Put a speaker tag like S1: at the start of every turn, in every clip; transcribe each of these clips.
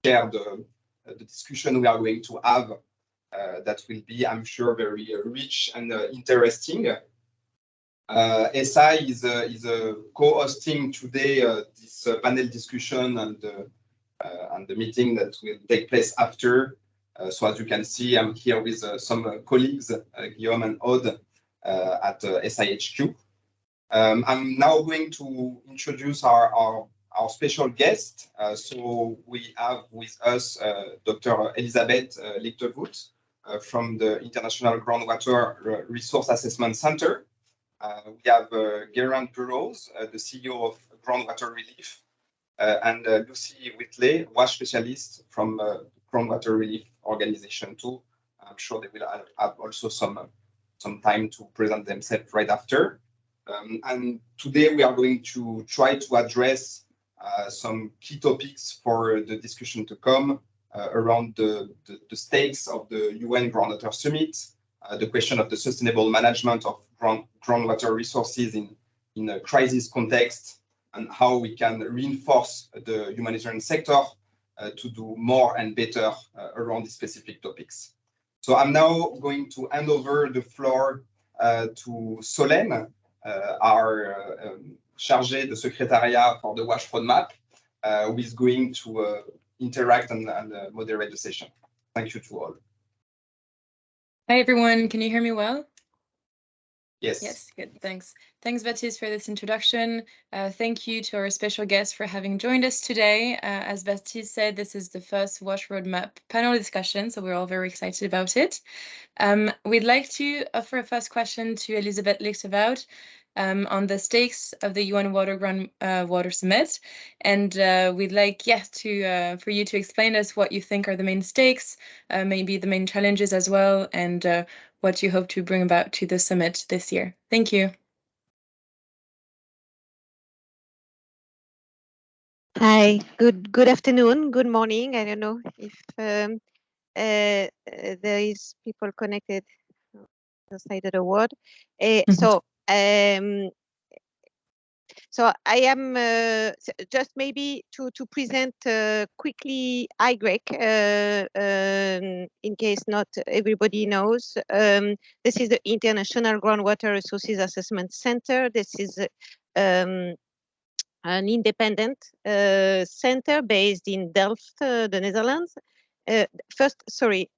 S1: share the discussion we are going to have. That will be, I'm sure, very rich and interesting. SI is co-hosting today this panel discussion and the meeting that will take place after. So as you can see, I'm here with some colleagues, Guillaume and Aude, at SIHQ. I'm now going to introduce our special guest. So we have with us Dr. Elisabeth Lictevout from the International Groundwater Resource Assessment Center. We have Geraint Burrows, the CEO of Groundwater Relief, and Lucy Whitley, WASH specialist from Groundwater Relief organization too. I'm sure they will have also some time to present themselves right after. And today we are going to try to address some key topics for the discussion to come around the stakes of the UN Groundwater Summit, the question of the sustainable management of groundwater resources in a crisis context, and how we can reinforce the humanitarian sector to do more and better around these specific topics. So I'm now going to hand over the floor to Solène, our chargé de secrétariat for the WASH roadmap, who is going to interact and moderate the session. Thank you to all.
S2: Hi, everyone. Can you hear me well?
S1: Yes.
S2: Yes, good. Thanks. Thanks, Baptiste, for this introduction. Thank you to our special guest for having joined us today. As Baptiste said, this is the first WASH Roadmap panel discussion, so we're all very excited about it. We'd like to offer a first question to Elisabeth Lictevout on the stakes of the UN-Water Groundwater Summit. And we'd like, for you to explain us what you think are the main stakes, maybe the main challenges as well, and what you hope to bring about to the summit this year. Thank you.
S3: Hi, good afternoon, good morning. I don't know if there is people connected on the side of the world. So I am just maybe to present quickly IGRAC in case not everybody knows. This is the International Groundwater Resources Assessment Center. This is an independent center based in Delft, the Netherlands. First, sorry,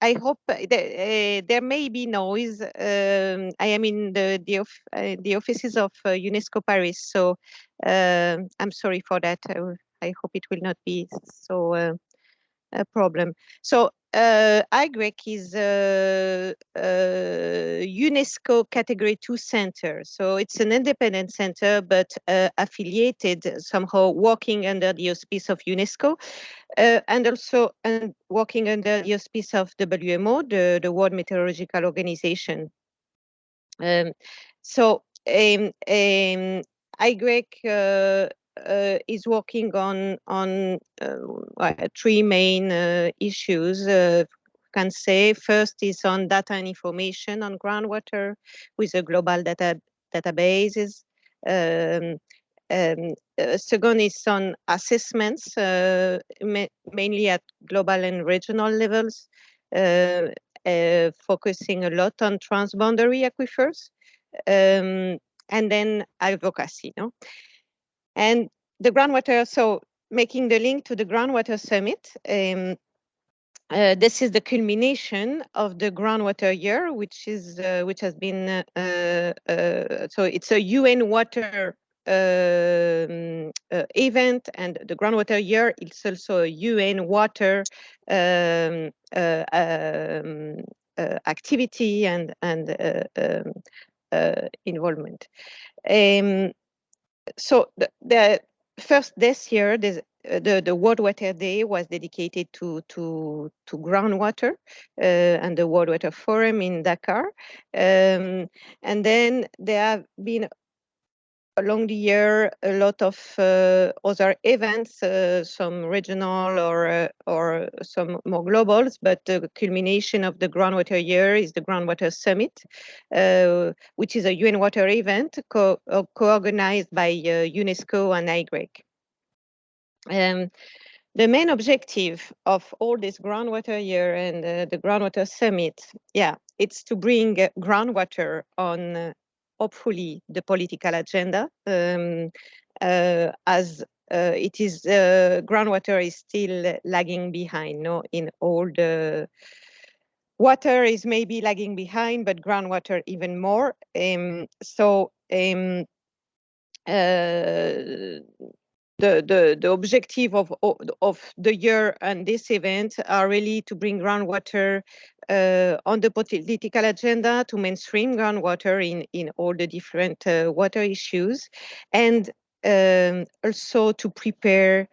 S3: I hope there may be noise. I am in the offices of UNESCO Paris, so I'm sorry for that. I hope it will not be so a problem. So IGRAC is a UNESCO Category 2 center. So it's an independent center, but affiliated, somehow working under the auspice of UNESCO, and also working under the auspice of WMO, the World Meteorological Organization. So IGRAC is working on three main issues. Can say first is on data and information on groundwater with a global databases. Second is on assessments, mainly at global and regional levels, focusing a lot on transboundary aquifers, and then advocacy. No? And the groundwater, so making the link to the Groundwater Summit, this is the culmination of the Groundwater Year, which has been so it's a UN Water event, and the Groundwater Year is also a UN Water activity and involvement. So the first this year, the World Water Day was dedicated to groundwater and the World Water Forum in Dakar, and then there have been along the year a lot of other events, some regional or some more globals, but the culmination of the Groundwater Year is the Groundwater Summit, which is a UN water event co-organized by UNESCO and IGRAC. The main objective of all this groundwater year and the groundwater summit, it's to bring groundwater on hopefully the political agenda, as it is groundwater is still lagging behind. No, in all the water is maybe lagging behind, but groundwater even more. The objective of the year and this event are really to bring groundwater on the political agenda, to mainstream groundwater in all the different water issues, and also to prepare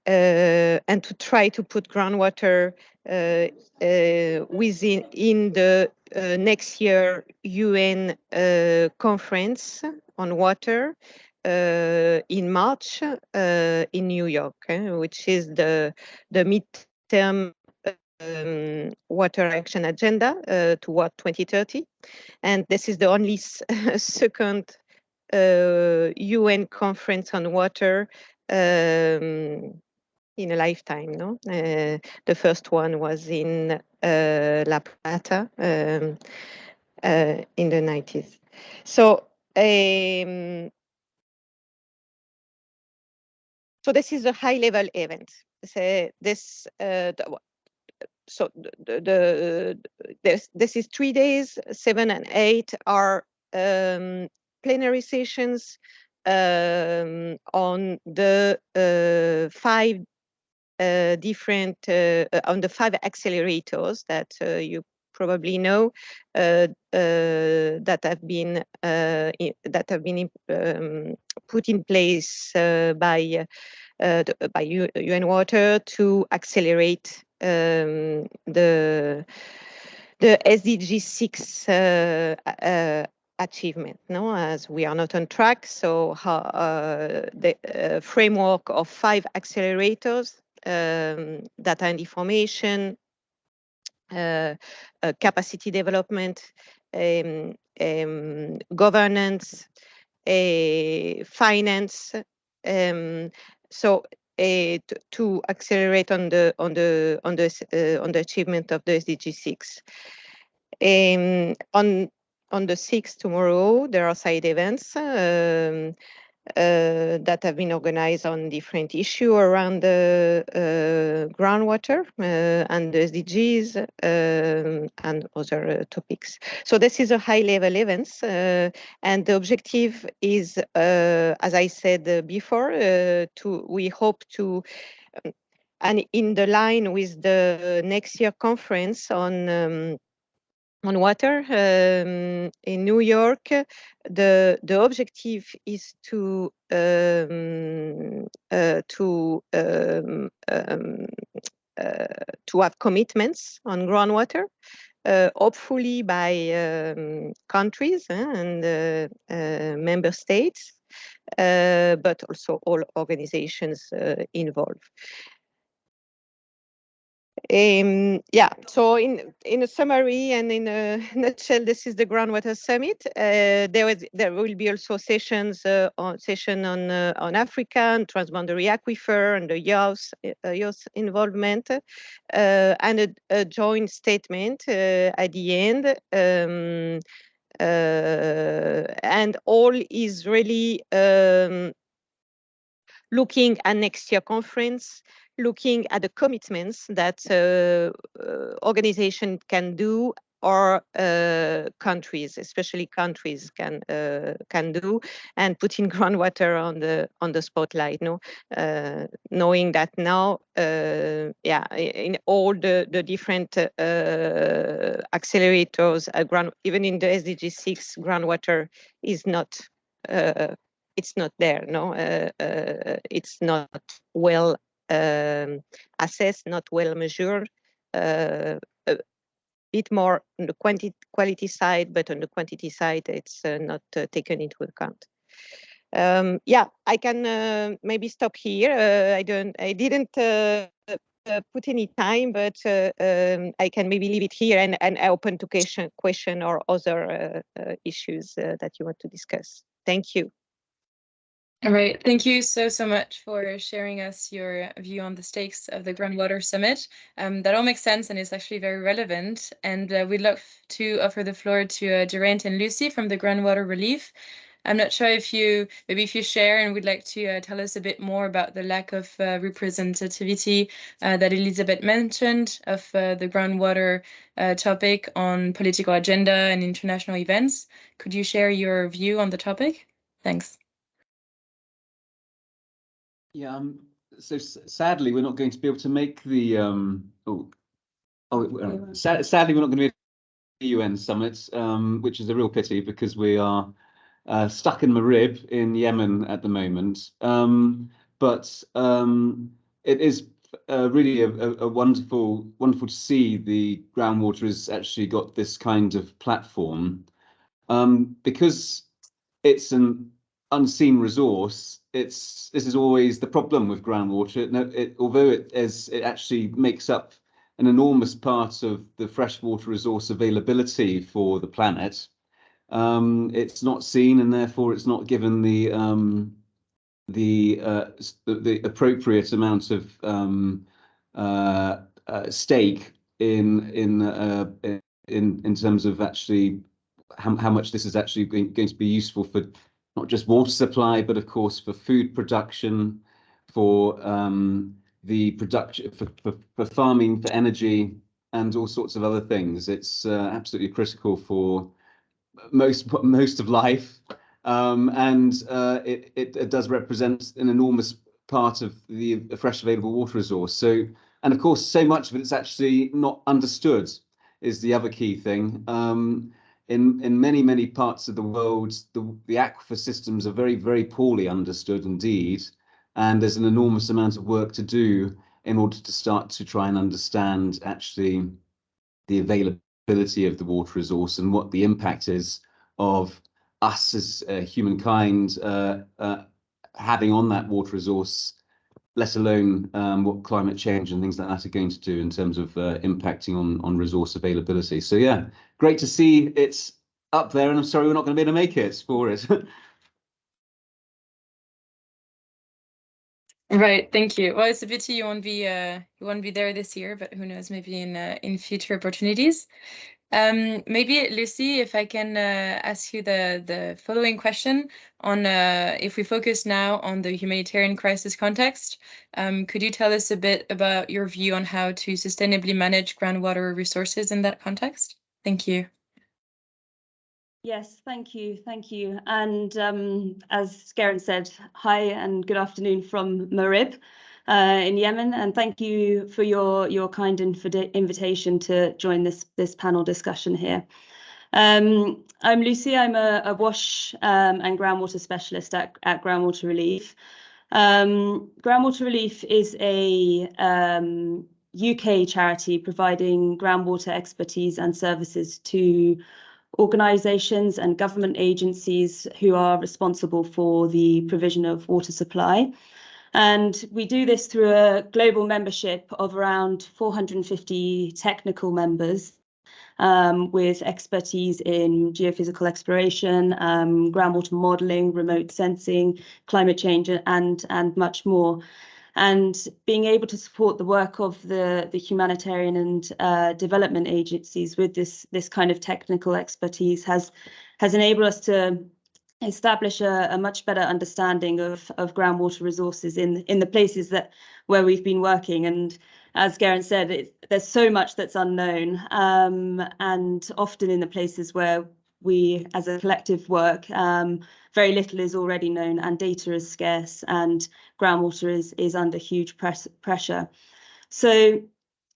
S3: and to try to put groundwater in the next year UN conference on water in March in New York, which is the midterm water action agenda toward 2030. And this is the only second UN conference on water in a lifetime. No, the first one was in La Plata in the 90s. So this is a high-level event. So this this is 3 days. 7 and 8 are plenary sessions on the 5 different on the 5 accelerators that you probably know that have been put in place by UN-Water to accelerate the SDG 6 achievement, no, as we are not on track. So the framework of 5 accelerators, data and information, capacity development, governance, finance. So to accelerate on the achievement of the SDG 6. On the 6th tomorrow, there are side events that have been organized on different issues around the groundwater and the SDGs and other topics. So this is a high-level event, and the objective is, as I said before, we hope to, and in the line with the next year conference on water in New York, the objective is to have commitments on groundwater, hopefully by countries and member states, but also all organizations involved. So in a summary and in a nutshell, this is the Groundwater Summit. There will be also sessions on Africa and transboundary aquifer and the youth involvement, and a joint statement at the end. And all is really looking at next year conference, looking at the commitments that organizations can do, or countries, especially countries, can do, and putting groundwater on the spotlight. No, knowing that now, in all the different accelerators, even in the SDG 6, groundwater is not. It's not there. No, it's not well assessed, not well measured. A bit more on the quality side, but on the quantity side, it's not taken into account. I can maybe stop here. I didn't put any time, but I can maybe leave it here and open to question or other issues that you want to discuss. Thank you.
S2: All right, thank you so much for sharing us your view on the stakes of the Groundwater Summit. That all makes sense and is actually very relevant. And we'd love to offer the floor to Geraint and Lucy from the Groundwater Relief. I'm not sure if you share and would like to tell us a bit more about the lack of representativity that Elisabeth mentioned of the groundwater topic on political agenda and international events. Could you share your view on the topic? Thanks.
S4: Yeah, so sadly, we're not going to be able to make the sadly, we're not going to be at the UN summit, which is a real pity because we are stuck in Marib in Yemen at the moment. But it is really a wonderful to see the groundwater has actually got this kind of platform, because it's an unseen resource. This is always the problem with groundwater. Although it actually makes up an enormous part of the freshwater resource availability for the planet, it's not seen, and therefore it's not given the appropriate amount of stake in terms of actually how much this is actually going to be useful for not just water supply, but of course for food production, for the production, for farming, for energy, and all sorts of other things. It's absolutely critical for most of life, and it does represent an enormous part of the fresh available water resource. So, and of course, so much of it is actually not understood is the other key thing. In many parts of the world, the aquifer systems are very poorly understood indeed, and there's an enormous amount of work to do in order to start to try and understand actually the availability of the water resource and what the impact is of us as humankind having on that water resource, let alone what climate change and things like that are going to do in terms of impacting on resource availability. So yeah, great to see it's up there, and I'm sorry we're not going to be able to make it for it.
S2: Right, thank you. Well, it's a pity you won't be there this year, but who knows, maybe in future opportunities. Maybe Lucy, if I can ask you the following question on if we focus now on the humanitarian crisis context, could you tell us a bit about your view on how to sustainably manage groundwater resources in that context? Thank you.
S5: Yes, thank you. And as Geraint said, hi and good afternoon from Marib in Yemen, and thank you for your kind invitation to join this panel discussion here. I'm Lucy. I'm a wash and groundwater specialist at Groundwater Relief. Groundwater Relief is a UK charity providing groundwater expertise and services to organisations and government agencies who are responsible for the provision of water supply. And we do this through a global membership of around 450 technical members with expertise in geophysical exploration, groundwater modelling, remote sensing, climate change, and much more. And being able to support the work of the humanitarian and development agencies with this kind of technical expertise has enabled us to establish a much better understanding of groundwater resources in the places where we've been working. And as Geraint said, there's so much that's unknown, and often in the places where we as a collective work, very little is already known, and data is scarce, and groundwater is under huge pressure. So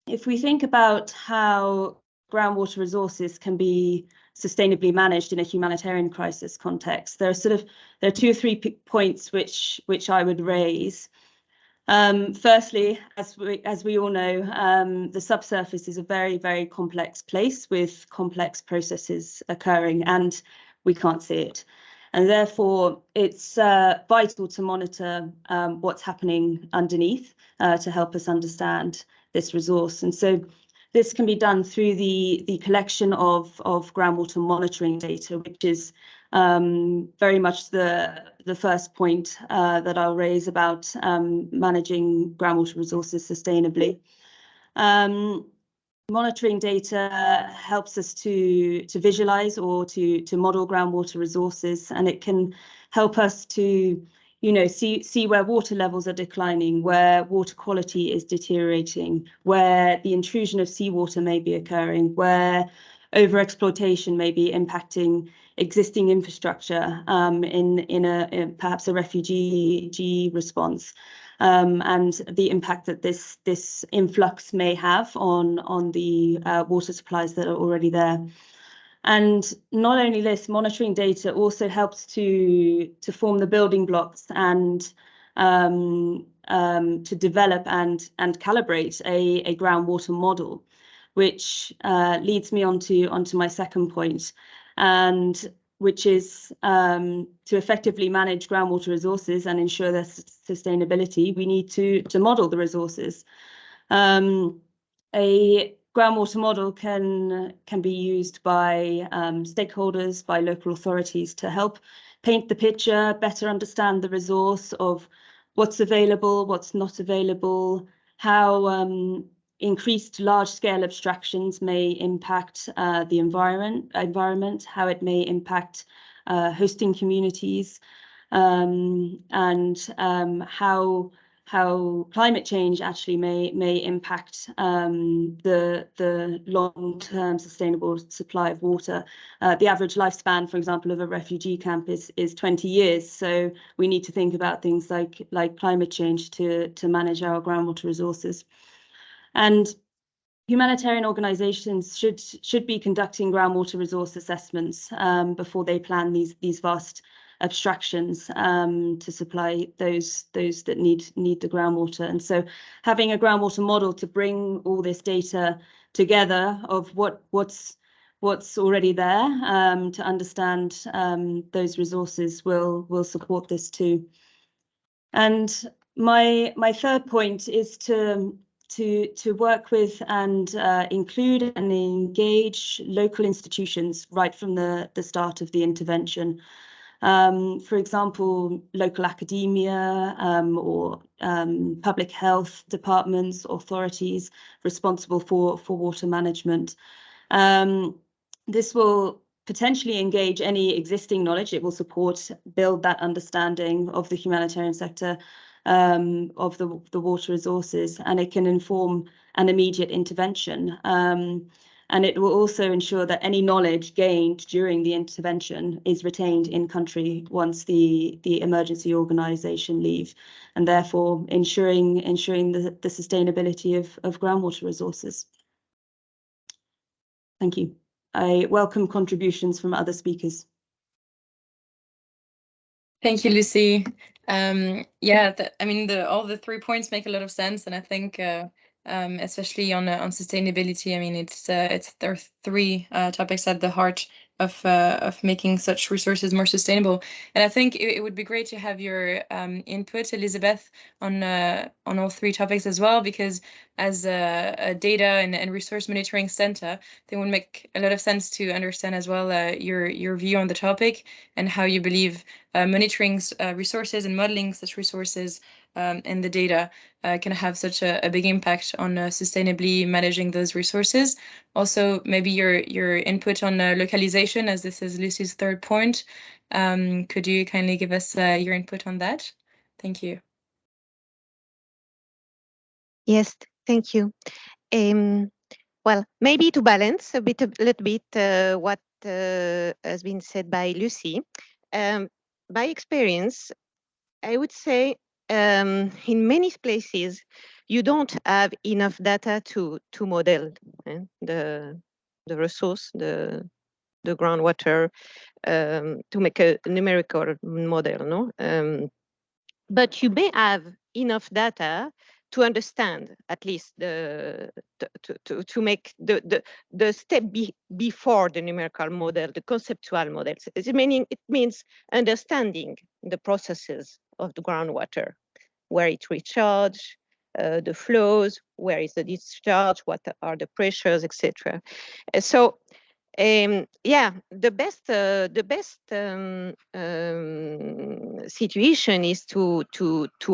S5: if we think about how groundwater resources can be sustainably managed in a humanitarian crisis context, there are 2 or 3 points which I would raise. Firstly, as we all know, the subsurface is a very complex place with complex processes occurring, and we can't see it. And therefore, it's vital to monitor what's happening underneath to help us understand this resource. And so this can be done through the collection of groundwater monitoring data, which is very much the first point that I'll raise about managing groundwater resources sustainably. Monitoring data helps us to visualize or to model groundwater resources, and it can help us to, you know, see where water levels are declining, where water quality is deteriorating, where the intrusion of seawater may be occurring, where overexploitation may be impacting existing infrastructure in perhaps a refugee response. And the impact that this influx may have on the water supplies that are already there. And not only this, monitoring data also helps to form the building blocks and to develop and calibrate a groundwater model, which leads me onto my second point, and which is to effectively manage groundwater resources and ensure their sustainability, we need to model the resources. A groundwater model can be used by stakeholders, by local authorities to help paint the picture, better understand the resource of what's available, what's not available, how increased large-scale abstractions may impact the environment, how it may impact hosting communities, and how climate change actually may impact the long-term sustainable supply of water. The average lifespan, for example, of a refugee camp is 20 years. So we need to think about things like climate change to manage our groundwater resources. And humanitarian organisations should be conducting groundwater resource assessments before they plan these vast abstractions to supply those that need the groundwater. And so having a groundwater model to bring all this data together of what's already there to understand those resources will support this too. And my third point is to work with and include and engage local institutions right from the start of the intervention. For example, local academia or public health departments, authorities responsible for water management. This will potentially engage any existing knowledge. It will build that understanding of the humanitarian sector, of the water resources, and it can inform an immediate intervention. And it will also ensure that any knowledge gained during the intervention is retained in country once the emergency organisation leave, and therefore ensuring the sustainability of groundwater resources. Thank you. I welcome contributions from other speakers.
S2: Thank you, Lucy. Yeah, I mean, all the 3 points make a lot of sense, and I think especially on sustainability, I mean, there are 3 topics at the heart of making such resources more sustainable. And I think it would be great to have your input, Elisabeth, on all 3 topics as well, because as a data and resource monitoring center, they would make a lot of sense to understand as well your view on the topic and how you believe monitoring resources and modeling such resources and the data can have such a big impact on sustainably managing those resources. Also, maybe your input on localization, as this is Lucy's 3rd point. Could you kindly give us your input on that? Thank you.
S3: Yes, thank you. Well, maybe to balance a little bit what has been said by Lucy. By experience, I would say in many places, you don't have enough data to model the resource, the groundwater, to make a numerical model, no? But you may have enough data to understand at least to make the step before the numerical model, the conceptual models. It means understanding the processes of the groundwater, where it recharges, the flows, where is the discharge, what are the pressures, etc. So Yeah, the best situation is to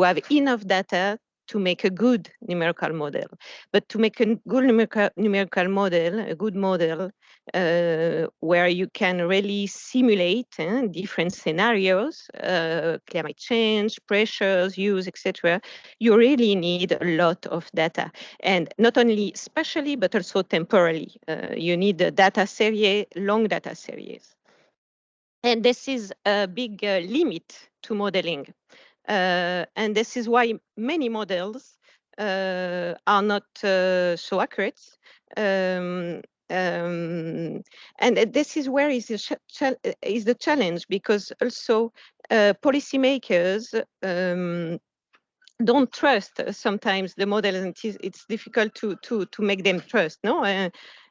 S3: have enough data to make a good numerical model. But to make a good numerical model, a good model, where you can really simulate different scenarios, climate change, pressures, use, etc., you really need a lot of data. And not only spatially, but also temporally. You need a data series, long data series. And this is a big limit to modeling. And this is why many models are not so accurate. And this is where is the challenge, because also policymakers don't trust sometimes the models, and it's difficult to make them trust. No,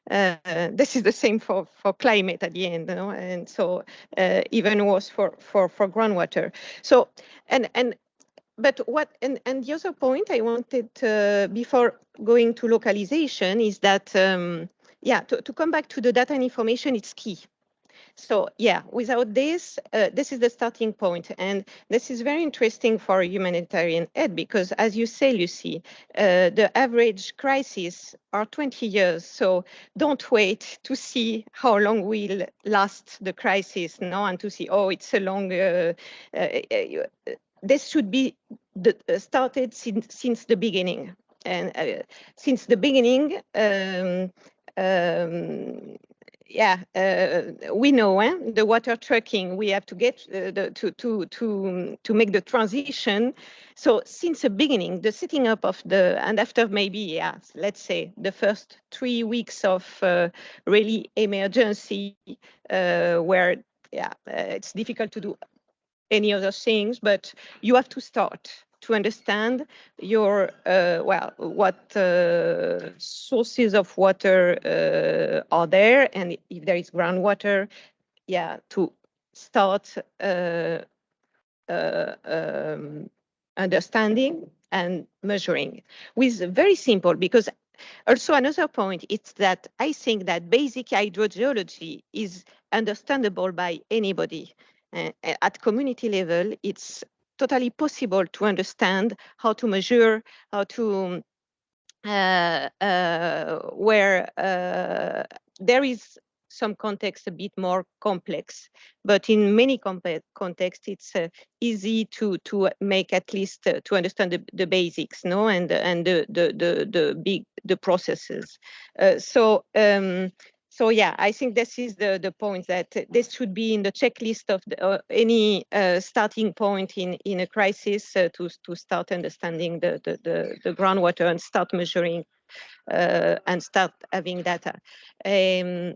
S3: this is the same for climate at the end, no? And so even worse for groundwater. So but what and the other point I wanted before going to localization is that yeah, to come back to the data and information, it's key. So yeah, without this, this is the starting point. And this is very interesting for humanitarian aid, because as you say, Lucy, the average crisis are 20 years. So don't wait to see how long will last the crisis, no, and to see, oh, it's a long, this should be started since the beginning. And since the beginning, yeah, we know the water trucking. We have to get to make the transition. So since the beginning, the setting up of and after maybe, yeah, let's say the first 3 weeks of really emergency, where yeah, it's difficult to do any other things, but you have to start to understand your well, what sources of water are there, and if there is groundwater, yeah, to start understanding and measuring with very simple. Because also another point is that I think that basic hydrogeology is understandable by anybody. At community level, it's totally possible to understand how to measure, how to where there is some context a bit more complex, but in many contexts it's easy to make at least to understand the basics, no, and the processes. So yeah, I think this is the point, that this should be in the checklist of any starting point in a crisis, to start understanding the groundwater and start measuring and start having data. And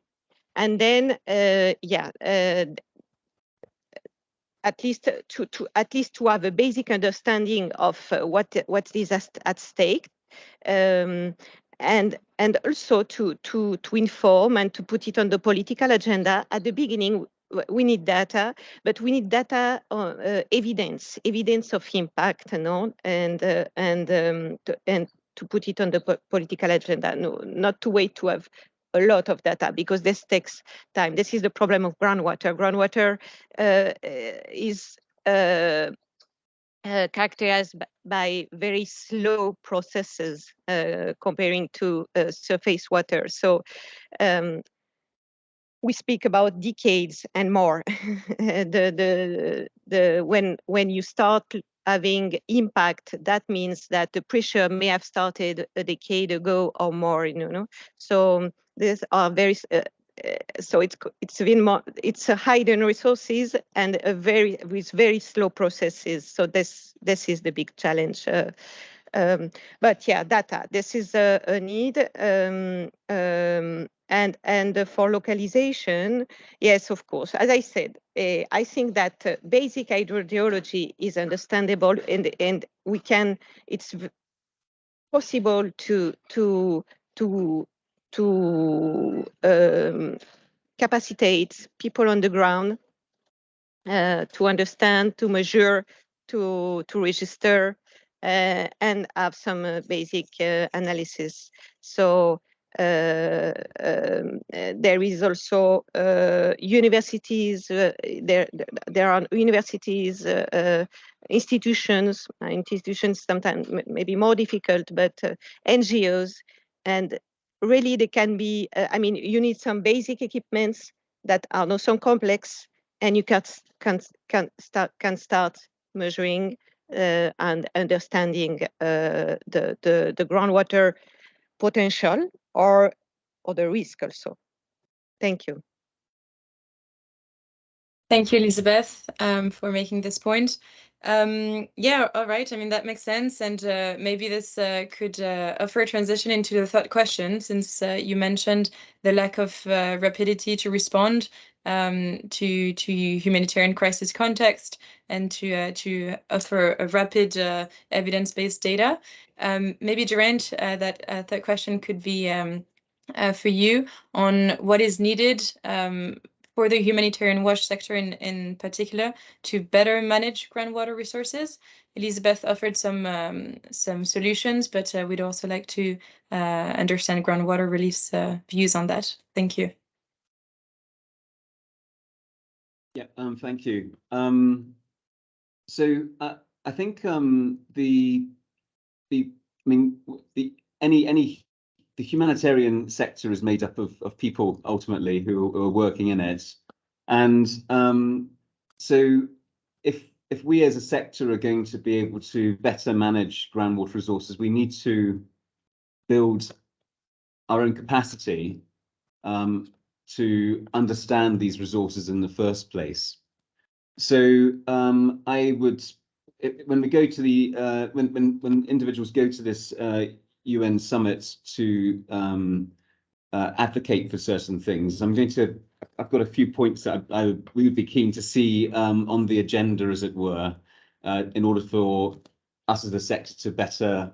S3: then yeah, at least to have a basic understanding of what is at stake. And also to inform and to put it on the political agenda. At the beginning, we need data, but we need data, evidence of impact, no? And to put it on the political agenda. No, not to wait to have a lot of data, because this takes time. This is the problem of groundwater. Groundwater is characterized by very slow processes comparing to surface water. So we speak about decades and more. When you start having impact, that means that the pressure may have started a decade ago or more. You know, so these are very. So it's even more. It's a hidden resources and with very slow processes. So this is the big challenge. But yeah, data. This is a need. And for localization, yes, of course. As I said, I think that basic hydrogeology is understandable, and we can. It's possible to capacitate people on the ground to understand, to measure, to register, and have some basic analysis. So There is also universities. There are universities, institutions. Institutions sometimes maybe more difficult, but NGOs, and really they can be. I mean, you need some basic equipments that are not so complex, and you can start measuring and understanding the groundwater potential or the risk also. Thank you.
S2: Thank you, Elisabeth, for making this point. Yeah, all right. I mean, that makes sense. And maybe this could offer a transition into the third question, since you mentioned the lack of rapidity to respond to humanitarian crisis context and to offer a rapid evidence-based data. Maybe, Geraint, that third question could be for you on what is needed for the humanitarian wash sector in particular to better manage groundwater resources. Elisabeth offered some solutions, but we'd also like to understand Groundwater Relief's views on that. Thank you.
S4: Yeah, thank you. So I think the humanitarian sector is made up of people ultimately who are working in it, and so if we as a sector are going to be able to better manage groundwater resources, we need to build our own capacity to understand these resources in the first place. So I would, when we go to the when individuals go to this UN summit to advocate for certain things, I've got a few points that we would be keen to see on the agenda, as it were, in order for us as a sector to better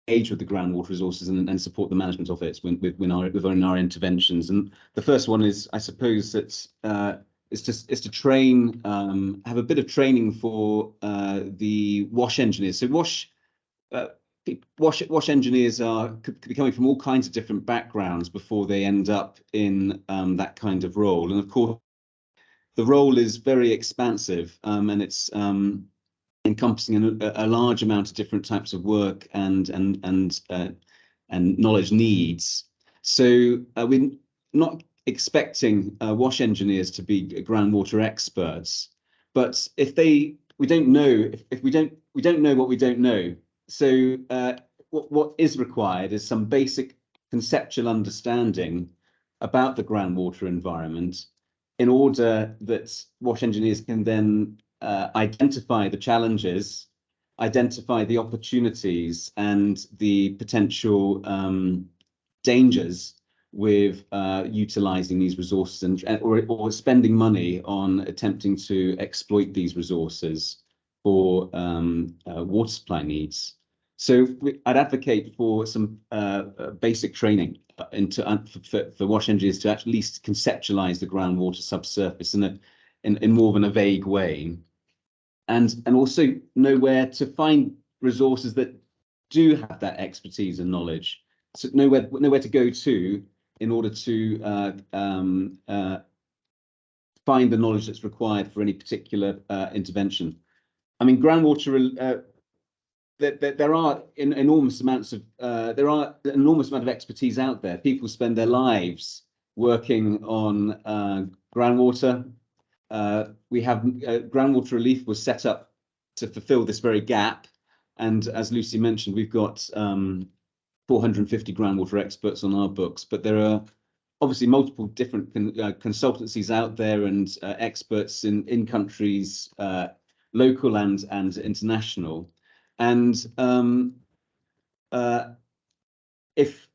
S4: engage with the groundwater resources and support the management of it within our interventions. And the first one is, I suppose, that is to train, have a bit of training for the WASH engineers. So WASH engineers could be coming from all kinds of different backgrounds before they end up in that kind of role. And of course, the role is very expansive, and it's encompassing a large amount of different types of work and knowledge needs. So we're not expecting WASH engineers to be groundwater experts, but if we don't know what we don't know. So what is required is some basic conceptual understanding about the groundwater environment, in order that WASH engineers can then identify the challenges, identify the opportunities and the potential dangers with utilizing these resources or spending money on attempting to exploit these resources for water supply needs. So I'd advocate for some basic training for WASH engineers to at least conceptualize the groundwater subsurface in more than a vague way, and also know where to find resources that do have that expertise and knowledge. So know where to go to in order to find the knowledge that's required for any particular intervention. I mean, groundwater. There are an enormous amount of expertise out there. People spend their lives working on groundwater. We have Groundwater Relief was set up to fulfill this very gap, and as Lucy mentioned, we've got 450 groundwater experts on our books, but there are obviously multiple different consultancies out there and experts in countries, local and international. And if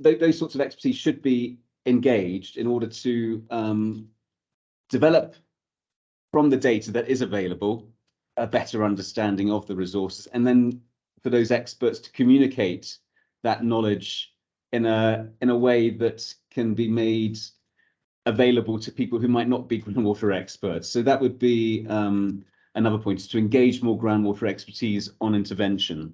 S4: those sorts of expertise should be engaged in order to develop from the data that is available a better understanding of the resources, and then for those experts to communicate that knowledge in a way that can be made available to people who might not be groundwater experts. So that would be another point, is to engage more groundwater expertise on intervention.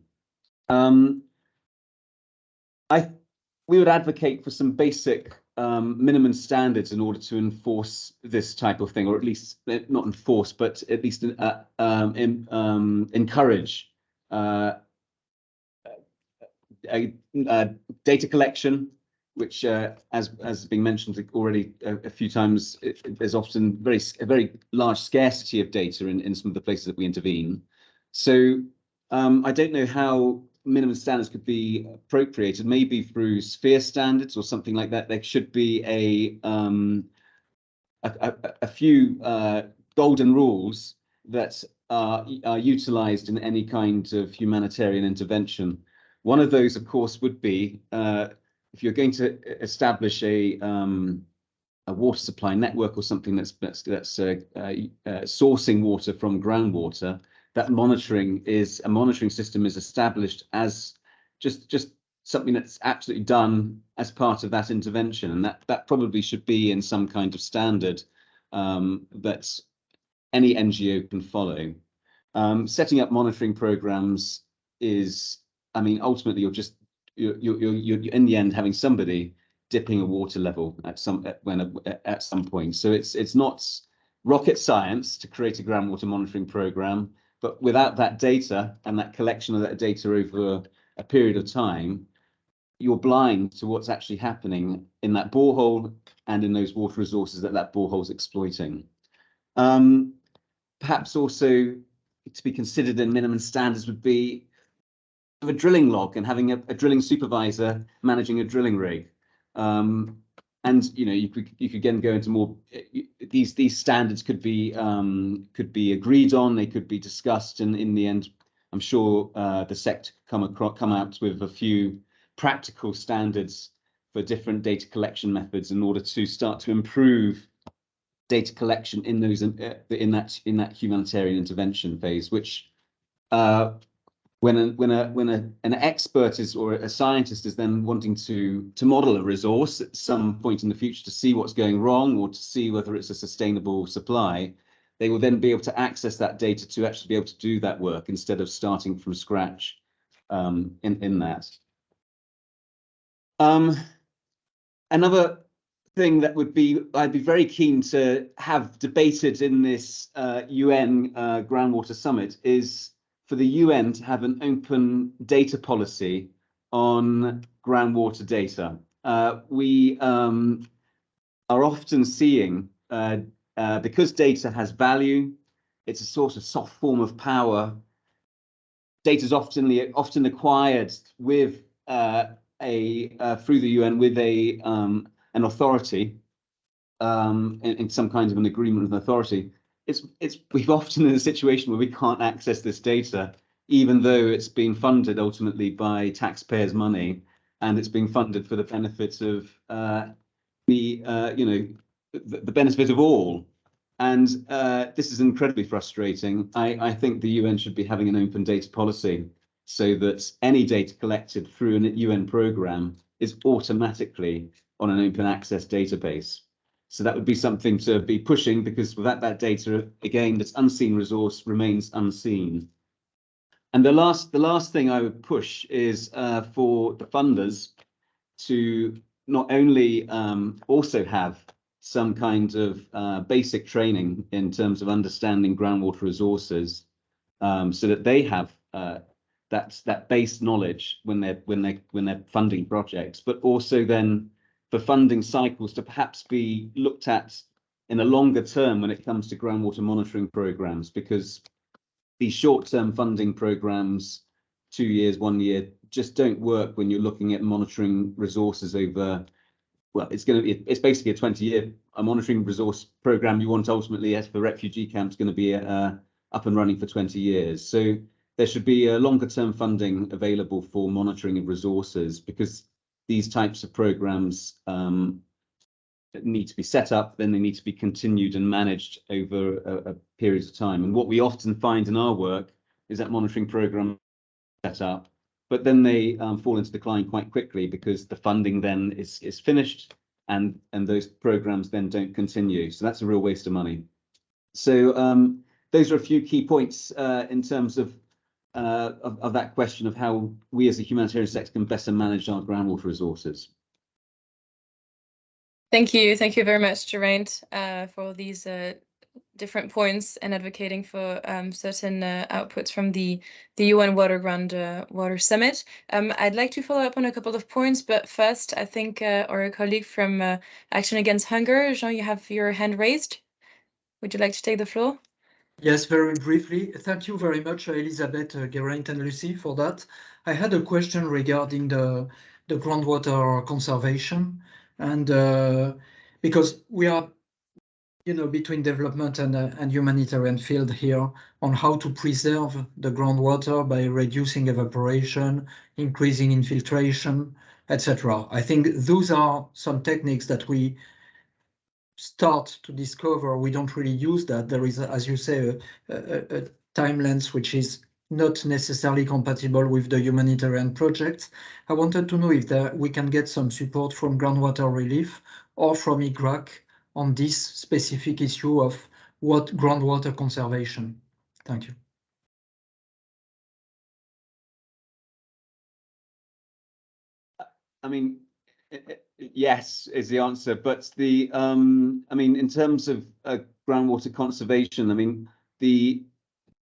S4: we would advocate for some basic minimum standards in order to enforce this type of thing, or at least not enforce, but at least encourage data collection, which, as has been mentioned already a few times, there's often a very large scarcity of data in some of the places that we intervene. So I don't know how minimum standards could be appropriated, maybe through sphere standards or something like that. There should be a few golden rules that are utilized in any kind of humanitarian intervention. One of those, of course, would be if you're going to establish a water supply network or something that's sourcing water from groundwater, that monitoring system is established as just something that's absolutely done as part of that intervention, and that probably should be in some kind of standard that any NGO can follow. Setting up monitoring programs is, I mean, ultimately you're in the end having somebody dipping a water level at some point. So it's not rocket science to create a groundwater monitoring program, but without that data and that collection of that data over a period of time, you're blind to what's actually happening in that borehole and in those water resources that borehole's exploiting. Perhaps also to be considered in minimum standards would be a drilling log and having a drilling supervisor managing a drilling rig. And you could again go into more. These standards could be agreed on. They could be discussed, and in the end, I'm sure the sector come out with a few practical standards for different data collection methods in order to start to improve data collection in that humanitarian intervention phase, which when an expert or a scientist is then wanting to model a resource at some point in the future to see what's going wrong or to see whether it's a sustainable supply, they will then be able to access that data to actually be able to do that work instead of starting from scratch in that. Another thing that I'd be very keen to have debated in this UN Groundwater Summit is for the UN to have an open data policy on groundwater data. We are often seeing, because data has value, it's a sort of soft form of power. Data is often acquired with through the UN with an authority, in some kind of an agreement with an authority. We've often in a situation where we can't access this data, even though it's being funded ultimately by taxpayers' money, and it's being funded for the benefit of the benefit of all. And this is incredibly frustrating. I think the UN should be having an open data policy so that any data collected through a UN program is automatically on an open access database. So that would be something to be pushing, because without that data, again, this unseen resource remains unseen. And the last thing I would push is for the funders to not only also have some kind of basic training in terms of understanding groundwater resources, so that they have that base knowledge when they're funding projects, but also then for funding cycles to perhaps be looked at in a longer term when it comes to groundwater monitoring programs, because these short-term funding programs, 2 years, 1 year, just don't work when you're looking at monitoring resources over, well, it's basically a 20-year monitoring resource program you want ultimately as for refugee camps going to be up and running for 20 years. So there should be a longer-term funding available for monitoring of resources, because these types of programs need to be set up, then they need to be continued and managed over a period of time. And what we often find in our work is that monitoring program set up, but then they fall into decline quite quickly because the funding then is finished, and those programs then don't continue. So that's a real waste of money. So those are a few key points in terms of of that question of how we as a humanitarian sector can better manage our groundwater resources.
S2: Thank you very much, Geraint, for these different points and advocating for certain outputs from the UN-Water Groundwater Summit. I'd like to follow up on a couple of points, but first, I think our colleague from Action Against Hunger, Jean, you have your hand raised. Would you like to take the floor?
S6: Yes, very briefly. Thank you very much, Elisabeth, Geraint, and Lucy for that. I had a question regarding the groundwater conservation, and because we are, between development and humanitarian field here on how to preserve the groundwater by reducing evaporation, increasing infiltration, etc. I think those are some techniques that we start to discover. We don't really use that. There is, as you say, a time length which is not necessarily compatible with the humanitarian projects. I wanted to know if we can get some support from Groundwater Relief or from IGRAC on this specific issue of what groundwater conservation. Thank you.
S4: I mean, yes is the answer, but the I mean, in terms of groundwater conservation, I mean,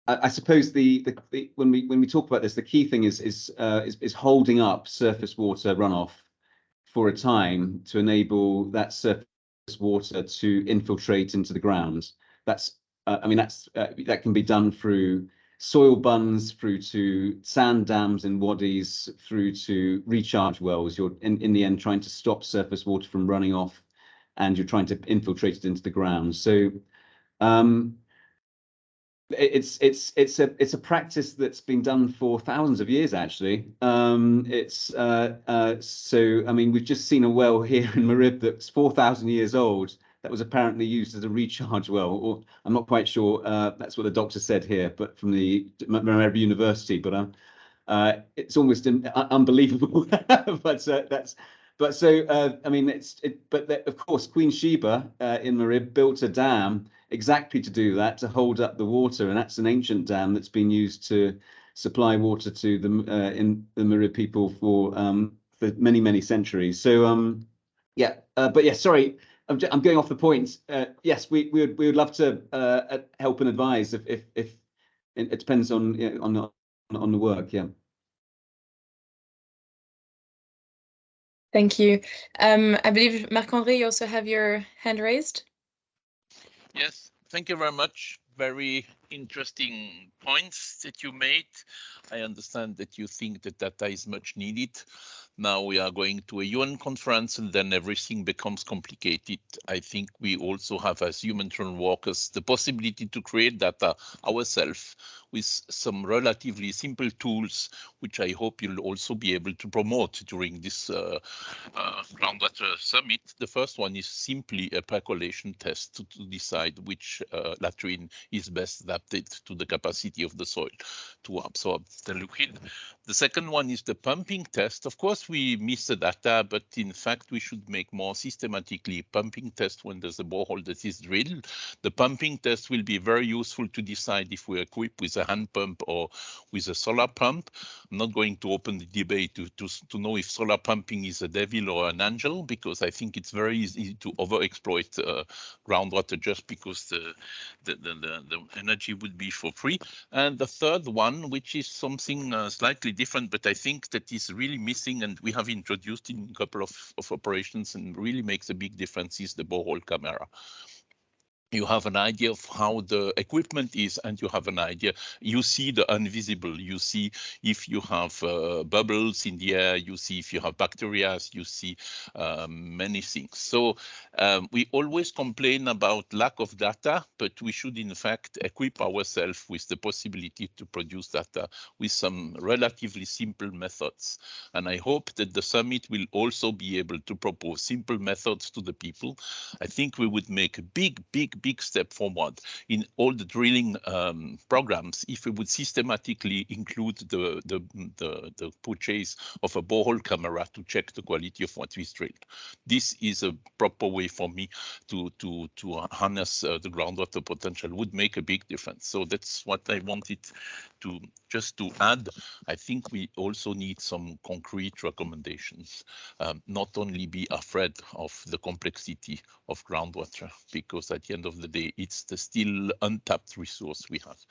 S4: I suppose when we talk about this, the key thing is holding up surface water runoff for a time to enable that surface water to infiltrate into the ground. That's I mean, that can be done through soil buns, through to sand dams and waddies, through to recharge wells. You're in the end trying to stop surface water from running off, and you're trying to infiltrate it into the ground. So it's a practice that's been done for thousands of years, actually. So I mean, we've just seen a well here in Marib that's 4,000 years old that was apparently used as a recharge well, or I'm not quite sure that's what the doctor said here, but from the Marib University. But it's almost unbelievable. But so I mean, of course, Queen Sheba in Marib built a dam exactly to do that, to hold up the water, and that's an ancient dam that's been used to supply water to the Marib people for many centuries. So yeah, but yeah, sorry, I'm going off the point. Yes, we would love to help and advise if it depends on the work. Yeah.
S2: Thank you. I believe, Marc-André, you also have your hand raised.
S7: Yes, thank you very much. Very interesting points that you made. I understand that you think that data is much needed. Now we are going to a UN conference and then everything becomes complicated. I think we also have, as humanitarian workers, the possibility to create data ourselves with some relatively simple tools, which I hope you'll also be able to promote during this Groundwater Summit. The first one is simply a percolation test to decide which latrine is best adapted to the capacity of the soil to absorb the liquid. The second one is the pumping test. Of course, we miss the data, but in fact, we should make more systematically pumping tests when there's a borehole that is drilled. The pumping test will be very useful to decide if we're equipped with a hand pump or with a solar pump. I'm not going to open the debate to know if solar pumping is a devil or an angel, because I think it's very easy to overexploit groundwater just because the energy would be for free. And the third one, which is something slightly different, but I think that is really missing and we have introduced in a couple of operations and really makes a big difference, is the borehole camera. You have an idea of how the equipment is and you have an idea. You see the invisible. You see if you have bubbles in the air. You see if you have bacteria. You see many things. So we always complain about lack of data, but we should in fact equip ourselves with the possibility to produce data with some relatively simple methods. And I hope that the summit will also be able to propose simple methods to the people. I think we would make a big step forward in all the drilling programs if we would systematically include the purchase of a borehole camera to check the quality of what we drilled. This is a proper way for me to harness the groundwater potential, would make a big difference. So that's what I wanted just to add, I think we also need some concrete recommendations. Not only be afraid of the complexity of groundwater, because at the end of the day, it's the still untapped resource we have.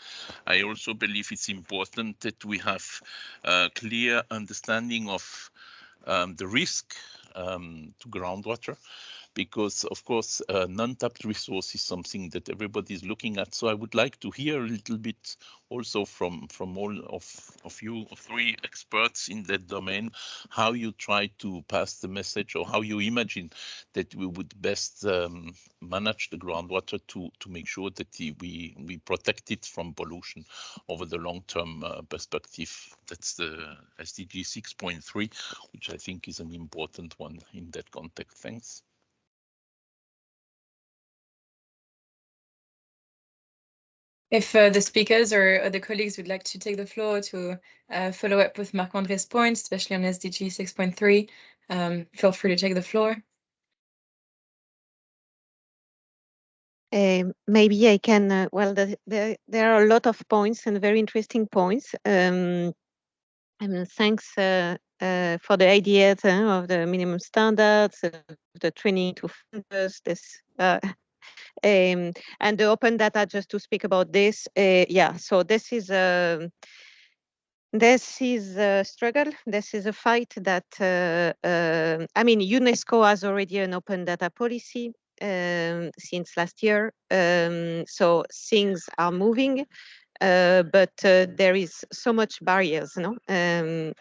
S7: I also believe it's important that we have a clear understanding of the risk to groundwater, because of course non-tapped resource is something that everybody is looking at. So I would like to hear a little bit also from all of you three experts in that domain, how you try to pass the message, or how you imagine that we would best manage the groundwater to make sure that we protect it from pollution over the long-term perspective. That's the SDG 6.3, which I think is an important one in that context. Thanks.
S2: If the speakers or other colleagues would like to take the floor to follow up with Marc-André's points, especially on SDG 6.3, feel free to take the floor.
S3: Maybe I can, well, there are a lot of points and very interesting points. And thanks for the ideas of the minimum standards, the training to funders, this, and the open data, just to speak about this. Yeah, so this is a struggle. This is a fight that, I mean, UNESCO has already an open data policy since last year. So things are moving, but there is so much barriers, no? And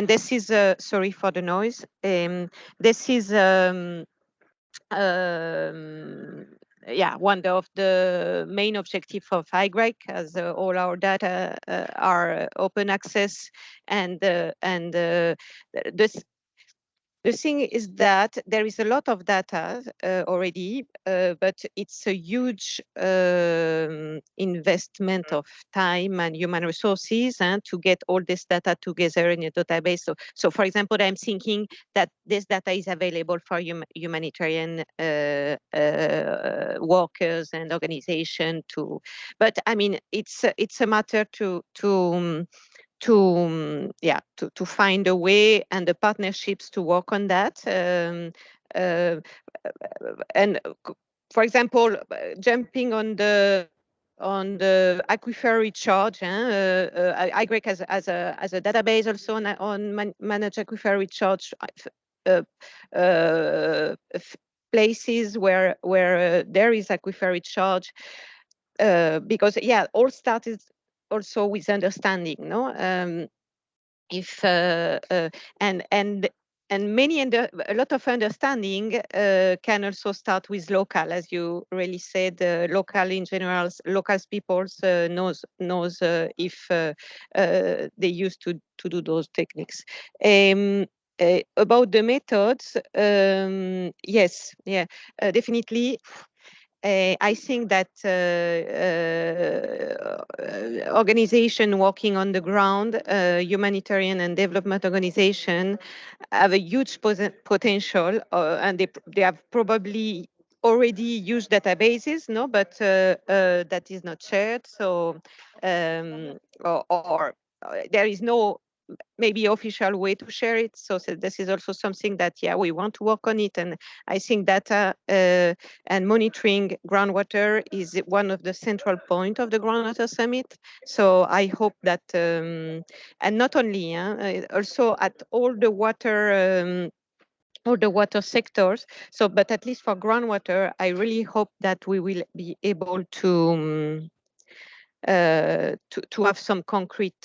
S3: this is, sorry for the noise. This is, yeah, one of the main objectives of IGRAC, as all our data are open access, and the thing is that there is a lot of data already, but it's a huge investment of time and human resources to get all this data together in a database. So for example, I'm thinking that this data is available for humanitarian workers and organizations too. But I mean, it's a matter to find a way and the partnerships to work on that. And for example, jumping on the aquifer recharge, IGRAC as a database also on manage aquifer recharge places where there is aquifer recharge, because yeah, all started also with understanding, no? If and many a lot of understanding can also start with local, as you really said. Local in general, local peoples knows if they used to do those techniques. About the methods, yes, yeah, definitely. I think that organization working on the ground, humanitarian and development organization, have a huge potential, and they have probably already used databases, no, but that is not shared. So, or there is no maybe official way to share it. So this is also something that, yeah, we want to work on it. And I think data and monitoring groundwater is one of the central points of the Groundwater Summit. So I hope that, and not only, also at all the water sectors. So, but at least for groundwater, I really hope that we will be able to have some concrete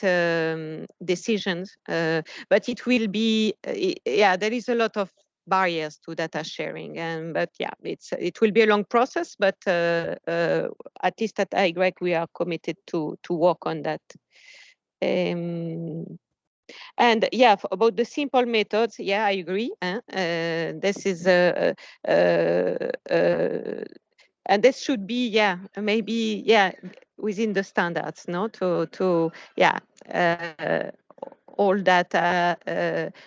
S3: decisions, but it will be, yeah, there is a lot of barriers to data sharing, but yeah, it will be a long process, but at least at IGRAC we are committed to work on that. And yeah, about the simple methods, yeah, I agree. This is and this should be, yeah, maybe, yeah, within the standards, no, to yeah, all data.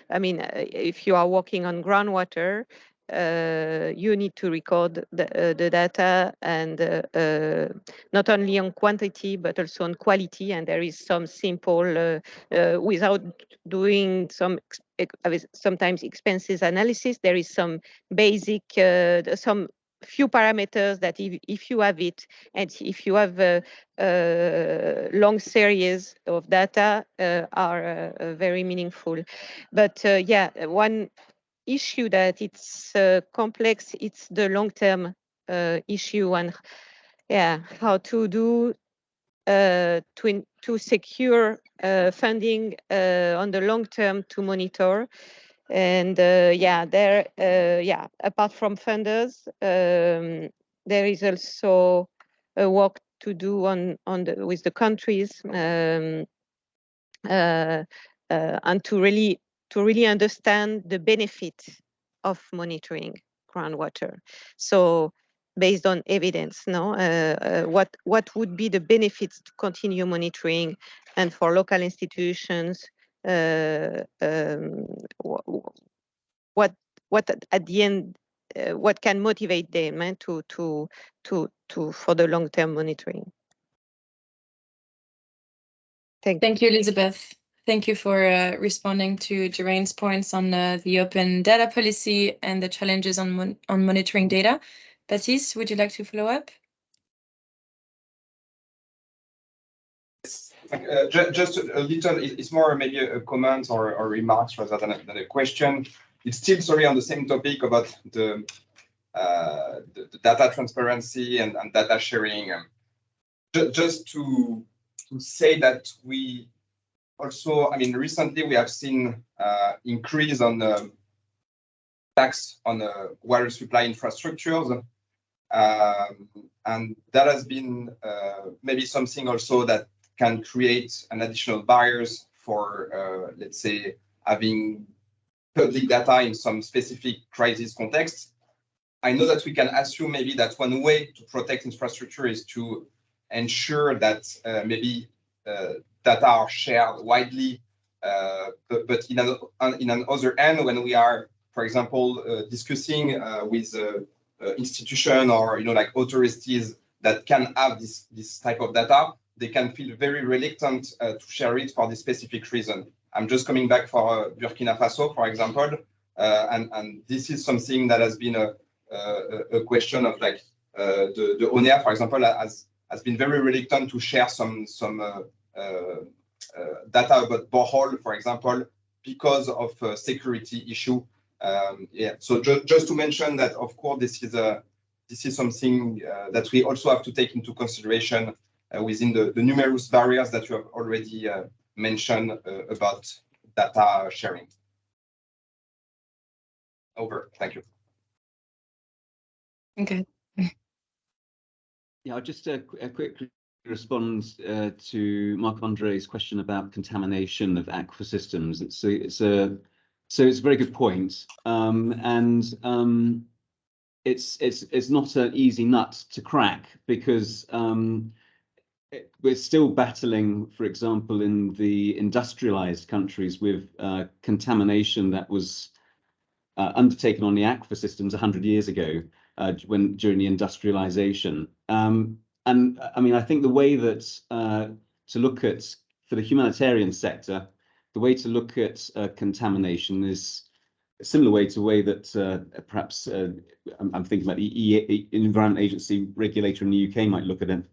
S3: I mean, if you are working on groundwater, you need to record the data, and not only on quantity but also on quality. And there is some simple, without doing some sometimes expenses analysis, there is some basic, some few parameters that if you have it, and if you have a long series of data, are very meaningful. But yeah, one issue that it's complex, it's the long-term issue, and yeah, how to do to secure funding on the long term to monitor. And yeah, there, yeah, apart from funders, there is also a work to do with the countries, and to really understand the benefit of monitoring groundwater. So based on evidence, what would be the benefits to continue monitoring, and for local institutions, what at the end, what can motivate them for the long-term monitoring.
S2: Thank you, Elisabeth. Thank you for responding to Geraint's points on the open data policy and the challenges on monitoring data. Baptiste, would you like to follow up?
S1: Just a little, it's more maybe a comment or remarks rather than a question. It's still, sorry, on the same topic about the data transparency and data sharing. Just to say that we also, I mean, recently we have seen increase on the tax on the water supply infrastructures. And that has been maybe something also that can create an additional barriers for, let's say, having public data in some specific crisis contexts. I know that we can assume maybe that one way to protect infrastructure is to ensure that maybe data are shared widely, but in an other end, when we are, for example, discussing with institution or like authorities that can have this type of data, they can feel very reluctant to share it for this specific reason. I'm just coming back for Burkina Faso, for example, and this is something that has been a question of like the ONEA, for example, has been very reluctant to share some data about borehole, for example, because of security issue. Yeah, so just to mention that, of course, this is something that we also have to take into consideration within the numerous barriers that you have already mentioned about data sharing. Over. Thank you.
S2: Okay.
S4: Yeah, I'll just quickly respond to Marc-André's question about contamination of aquifer systems. It's a very good point, and it's not an easy nut to crack, because we're still battling, for example, in the industrialized countries with contamination that was undertaken on the aquifer systems 100 years ago, during the industrialization. And I mean, I think the way that to look at, for the humanitarian sector, the way to look at contamination is a similar way to the way that perhaps I'm thinking about the Environment Agency regulator in the UK might look at it.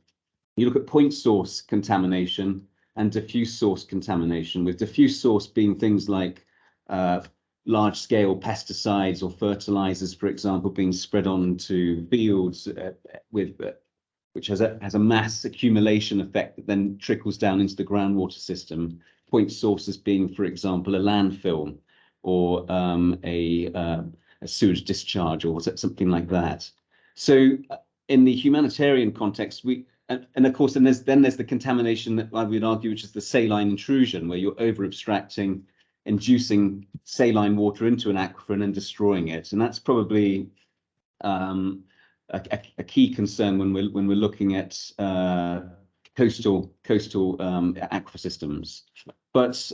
S4: You look at point source contamination and diffuse source contamination, with diffuse source being things like large-scale pesticides or fertilizers, for example, being spread onto fields which has a mass accumulation effect that then trickles down into the groundwater system. Point sources being, for example, a landfill or a sewage discharge or something like that. So in the humanitarian context, and of course, then there's the contamination that I would argue, which is the saline intrusion, where you're over abstracting, inducing saline water into an aquifer and then destroying it. And that's probably a key concern when we're looking at coastal aquifer systems. But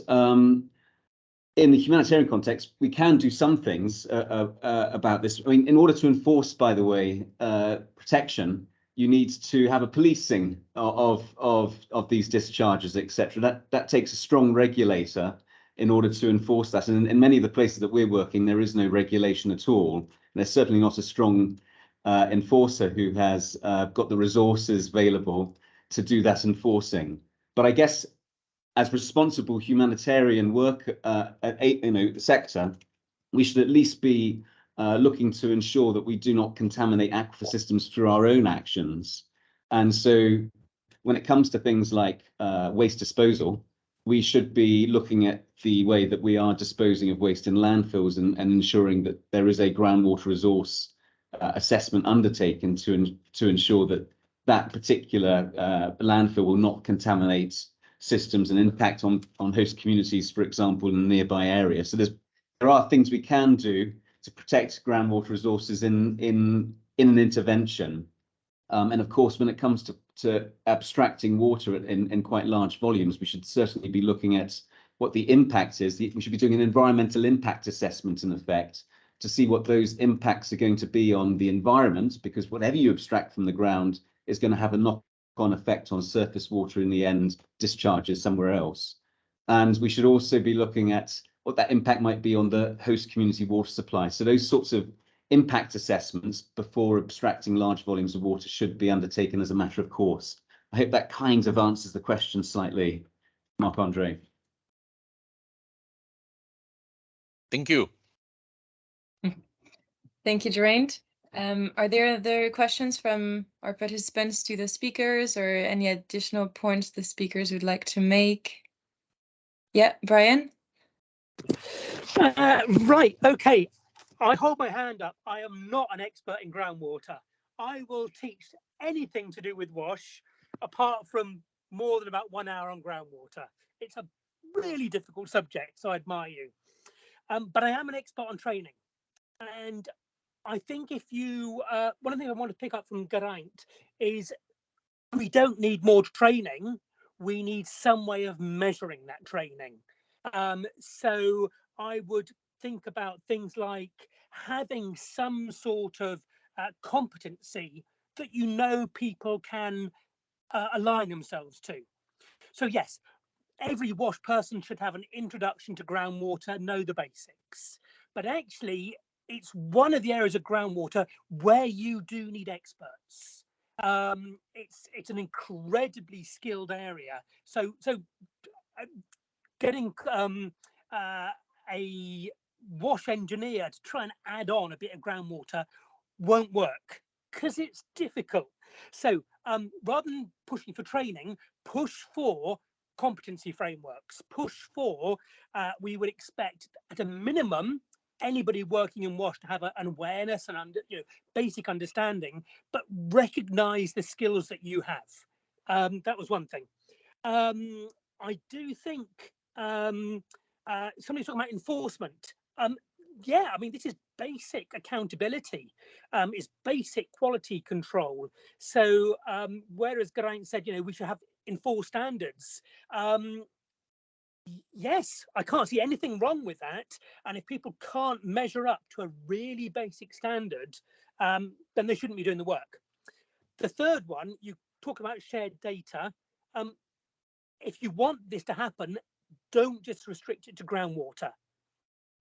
S4: in the humanitarian context, we can do some things about this. I mean, in order to enforce, by the way, protection, you need to have a policing of these discharges, etc. That takes a strong regulator in order to enforce that. And in many of the places that we're working, there is no regulation at all. There's certainly not a strong enforcer who has got the resources available to do that enforcing. But I guess as responsible humanitarian work sector, we should at least be looking to ensure that we do not contaminate aquifer systems through our own actions. And so when it comes to things like waste disposal, we should be looking at the way that we are disposing of waste in landfills and ensuring that there is a groundwater resource assessment undertaken to ensure that that particular landfill will not contaminate systems and impact on host communities, for example, in a nearby area. So there are things we can do to protect groundwater resources in an intervention. And of course, when it comes to abstracting water in quite large volumes, we should certainly be looking at what the impact is. We should be doing an environmental impact assessment, in effect, to see what those impacts are going to be on the environment, because whatever you abstract from the ground is going to have a knock-on effect on surface water in the end, discharges somewhere else. And we should also be looking at what that impact might be on the host community water supply. So those sorts of impact assessments before abstracting large volumes of water should be undertaken as a matter of course. I hope that kind of answers the question slightly, Marc-André.
S7: Thank you.
S2: Thank you, Geraint. Are there other questions from our participants to the speakers, or any additional points the speakers would like to make? Yeah, Brian?
S8: Right, okay. I hold my hand up. I am not an expert in groundwater. I will teach anything to do with WASH, apart from more than about 1 hour on groundwater. It's a really difficult subject, so I admire you. But I am an expert on training. And I think if you, one of the things I want to pick up from Geraint is we don't need more training. We need some way of measuring that training. So I would think about things like having some sort of competency that you know people can align themselves to. So yes, every WASH person should have an introduction to groundwater, know the basics. But actually, it's one of the areas of groundwater where you do need experts. It's an incredibly skilled area. So getting a WASH engineer to try and add on a bit of groundwater won't work because it's difficult. So rather than pushing for training, push for competency frameworks, push for, we would expect at a minimum, anybody working in WASH to have an awareness and basic understanding, but recognize the skills that you have. That was one thing. I do think somebody's talking about enforcement. Yeah, I mean, this is basic accountability. It's basic quality control. So whereas Geraint said, we should have enforced standards. Yes, I can't see anything wrong with that. And if people can't measure up to a really basic standard, then they shouldn't be doing the work. The third one, you talk about shared data. If you want this to happen, don't just restrict it to groundwater.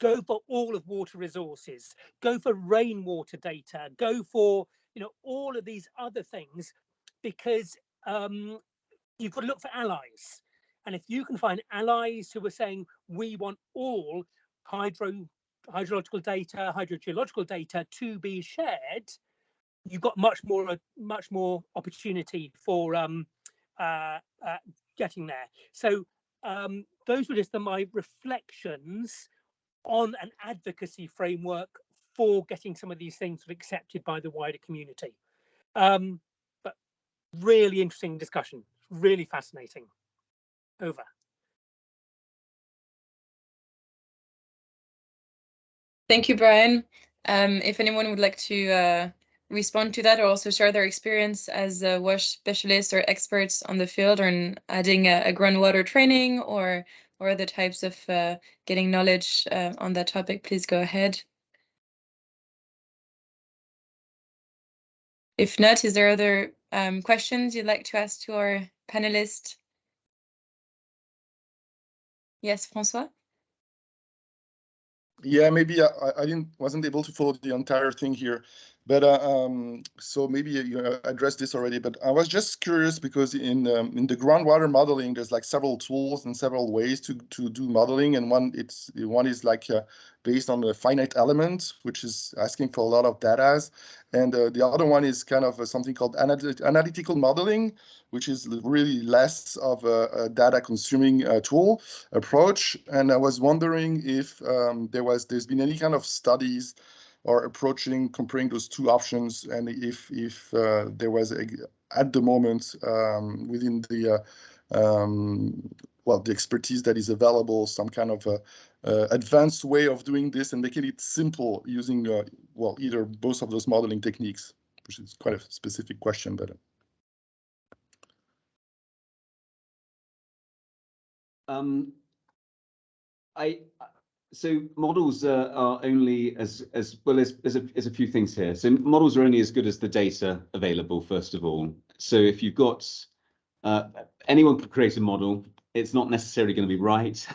S8: Go for all of water resources. Go for rainwater data. Go for all of these other things, because you've got to look for allies. And if you can find allies who are saying we want all hydrological data, hydrogeological data to be shared, you've got much more opportunity for getting there. So those were just my reflections on an advocacy framework for getting some of these things accepted by the wider community. But really interesting discussion, really fascinating. Over.
S2: Thank you, Brian. If anyone would like to respond to that, or also share their experience as WASH specialists or experts on the field, or in adding a groundwater training or or other types of getting knowledge on that topic, please go ahead. If not, is there other questions you'd like to ask to our panelists? Yes, François?
S9: Yeah, maybe I wasn't able to follow the entire thing here, but so maybe you addressed this already. But I was just curious because in the groundwater modeling, there's like several tools and several ways to do modeling, and one is like based on the finite element, which is asking for a lot of data, and the other one is kind of something called analytical modeling, which is really less of a data consuming tool approach. And I was wondering if there's been any kind of studies or comparing those two options, and if there was at the moment within the the expertise that is available, some kind of advanced way of doing this and making it simple using either both of those modeling techniques, which is quite a specific question, but.
S4: So models are only as well as there's a few things here. So models are only as good as the data available, first of all. So if you've got anyone could create a model, it's not necessarily going to be right.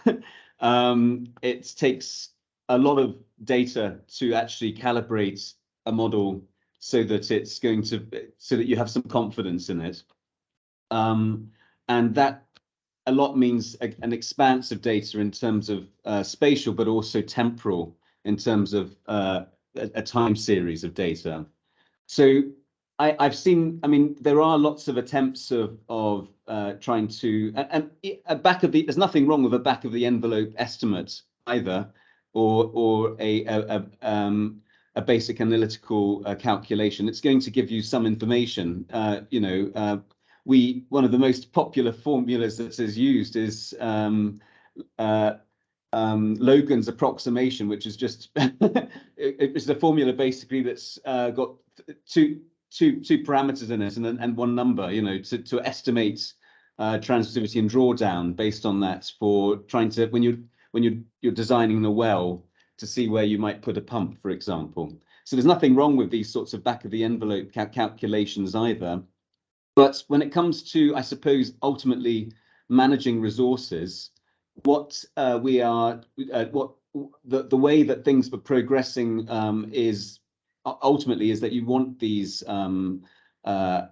S4: It takes a lot of data to actually calibrate a model so that you have some confidence in it. And that a lot means an expanse of data in terms of spatial, but also temporal in terms of a time series of data. So I've seen, I mean, there are lots of attempts of trying to, and there's nothing wrong with a back of the envelope estimate either, or a basic analytical calculation. It's going to give you some information, one of the most popular formulas that is used is Logan's approximation, which is just it's a formula basically that's got two parameters in it and one number, to estimate transmissivity and drawdown based on that, for trying to when you're designing a well to see where you might put a pump, for example. So there's nothing wrong with these sorts of back of the envelope calculations either. But when it comes to, I suppose, ultimately managing resources, the way that things were progressing is that you want these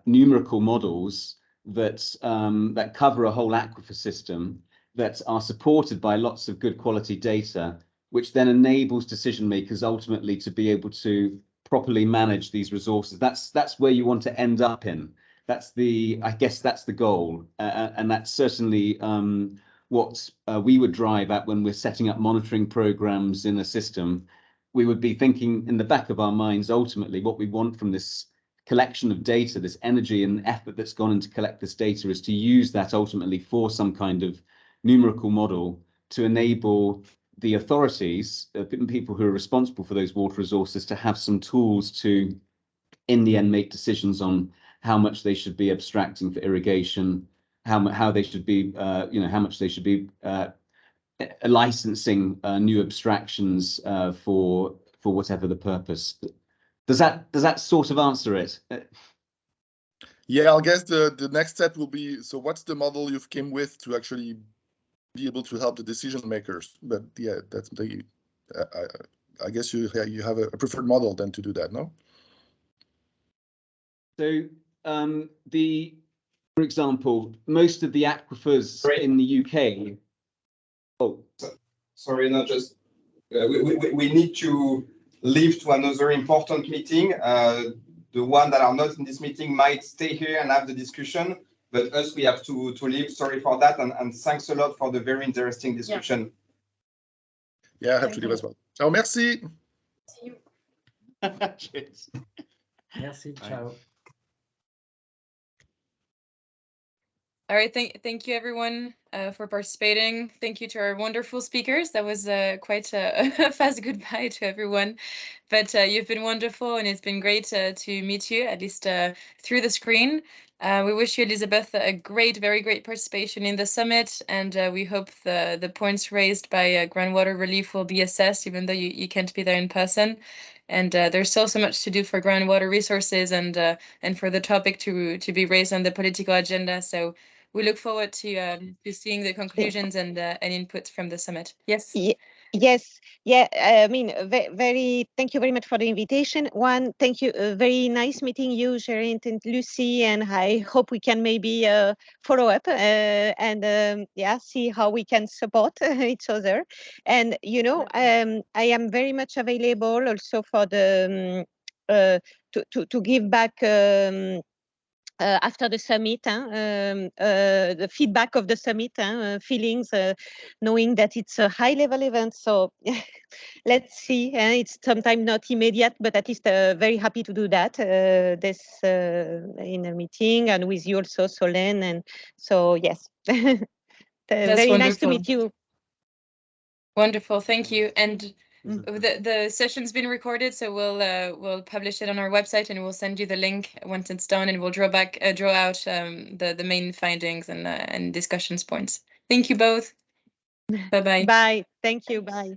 S4: numerical models that cover a whole aquifer system, that are supported by lots of good quality data, which then enables decision makers ultimately to be able to properly manage these resources. That's where you want to end up in. I guess that's the goal, and that's certainly what we would drive at when we're setting up monitoring programs in a system. We would be thinking in the back of our minds, ultimately, what we want from this collection of data, this energy and effort that's gone in to collect this data, is to use that ultimately for some kind of numerical model to enable the authorities, people who are responsible for those water resources, to have some tools to, in the end, make decisions on how much they should be abstracting for irrigation, how they should be, how much they should be licensing new abstractions for whatever the purpose. Does that sort of answer it?
S9: Yeah, I guess the next step will be, so what's the model you've came with to actually be able to help the decision makers? But yeah, that's the I guess you have a preferred model then to do that, no?
S4: So for example, most of the aquifers in the UK. Oh,
S1: sorry, not just we need to leave to another important meeting. The one that are not in this meeting might stay here and have the discussion, but us, we have to leave. Sorry for that, and thanks a lot for the very interesting discussion.
S9: Yeah, I have to leave as well. Ciao, merci.
S2: See you.
S4: Cheers.
S6: Merci, ciao.
S2: All right, thank you, everyone. for participating. Thank you to our wonderful speakers. That was quite a fast goodbye to everyone. But you've been wonderful, and it's been great to meet you, at least through the screen. We wish you, Elisabeth, a very great participation in the summit, and we hope the points raised by Groundwater Relief will be assessed, even though you can't be there in person. And there's still so much to do for groundwater resources and for the topic to be raised on the political agenda. So we look forward to seeing the conclusions and inputs from the summit. Yes.
S3: Yes, yeah. I mean, very. Thank you very much for the invitation. One, thank you. Very nice meeting you, Geraint and Lucy, and I hope we can maybe follow up and yeah, see how we can support each other. And you know, I am very much available also for the to give back. After the summit, the feedback of the summit, feelings, knowing that it's a high-level event. So let's see. It's sometimes not immediate, but at least very happy to do that this in a meeting and with you also, Solène. And so, yes, very nice to meet you.
S2: Wonderful. Thank you. And the session's been recorded, so we'll publish it on our website, and we'll send you the link once it's done, and we'll draw out the main findings and discussions points. Thank you both. Bye-bye.
S3: Bye. Thank you. Bye.